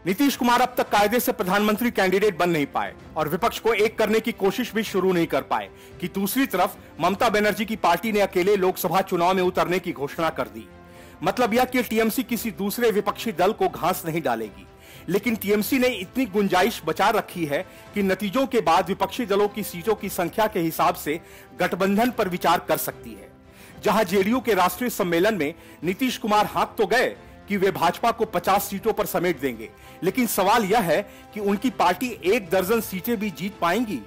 नीतीश कुमार अब तक कायदे से प्रधानमंत्री कैंडिडेट बन नहीं पाए और विपक्ष को एक करने की कोशिश भी शुरू नहीं कर पाए कि दूसरी तरफ ममता बनर्जी की पार्टी ने अकेले लोकसभा चुनाव में उतरने की घोषणा कर दी। मतलब यह कि टीएमसी किसी दूसरे विपक्षी दल को घास नहीं डालेगी, लेकिन टीएमसी ने इतनी गुंजाइश बचा रखी है कि नतीजों के बाद विपक्षी दलों की सीटों की संख्या के हिसाब से गठबंधन पर विचार कर सकती है। जहां जेडीयू के राष्ट्रीय सम्मेलन में नीतीश कुमार हाथ तो गए कि वे भाजपा को 50 सीटों पर समेट देंगे, लेकिन सवाल यह है कि उनकी पार्टी 1 दर्जन सीटें भी जीत पाएंगी।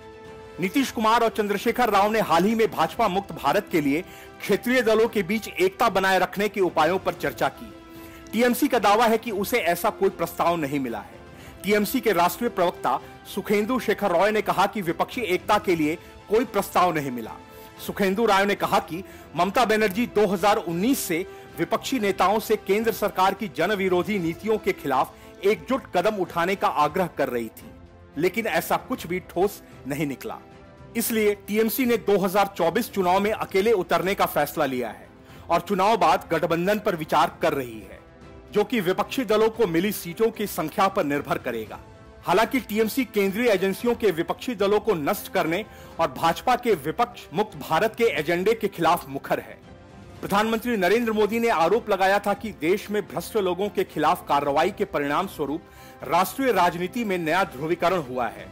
नीतीश कुमार और चंद्रशेखर राव ने हाल ही में भाजपा मुक्त भारत के लिए क्षेत्रीय दलों के बीच एकता बनाए रखने के उपायों पर चर्चा की। टीएमसी का दावा है कि उसे ऐसा कोई प्रस्ताव नहीं मिला है। टीएमसी के राष्ट्रीय प्रवक्ता सुखेंदु शेखर रॉय ने कहा कि विपक्षी एकता के लिए कोई प्रस्ताव नहीं मिला। सुखेंदु राय ने कहा कि ममता बनर्जी 2019 से विपक्षी नेताओं से केंद्र सरकार की जनविरोधी नीतियों के खिलाफ एकजुट कदम उठाने का आग्रह कर रही थी, लेकिन ऐसा कुछ भी ठोस नहीं निकला। इसलिए टीएमसी ने 2024 चुनाव में अकेले उतरने का फैसला लिया है और चुनाव बाद गठबंधन पर विचार कर रही है, जो कि विपक्षी दलों को मिली सीटों की संख्या पर निर्भर करेगा। हालांकि टीएमसी केंद्रीय एजेंसियों के विपक्षी दलों को नष्ट करने और भाजपा के विपक्ष मुक्त भारत के एजेंडे के खिलाफ मुखर है। प्रधानमंत्री नरेंद्र मोदी ने आरोप लगाया था कि देश में भ्रष्ट लोगों के खिलाफ कार्रवाई के परिणाम स्वरूप राष्ट्रीय राजनीति में नया ध्रुवीकरण हुआ है।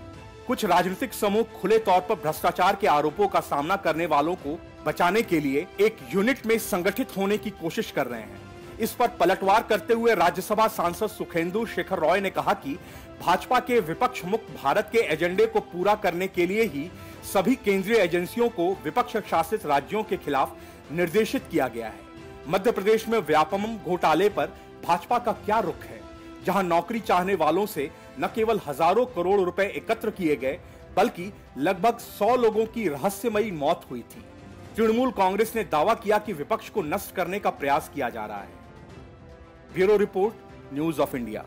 कुछ राजनीतिक समूह खुले तौर पर भ्रष्टाचार के आरोपों का सामना करने वालों को बचाने के लिए एक यूनिट में संगठित होने की कोशिश कर रहे हैं। इस पर पलटवार करते हुए राज्यसभा सांसद सुखेंदु शेखर रॉय ने कहा कि भाजपा के विपक्ष मुक्त भारत के एजेंडे को पूरा करने के लिए ही सभी केंद्रीय एजेंसियों को विपक्ष शासित राज्यों के खिलाफ निर्देशित किया गया है। मध्य प्रदेश में व्यापमं घोटाले पर भाजपा का क्या रुख है, जहां नौकरी चाहने वालों से न केवल हजारों करोड़ रुपए एकत्र किए गए, बल्कि लगभग 100 लोगों की रहस्यमयी मौत हुई थी। तृणमूल कांग्रेस ने दावा किया कि विपक्ष को नष्ट करने का प्रयास किया जा रहा है। Bureau report, news of India.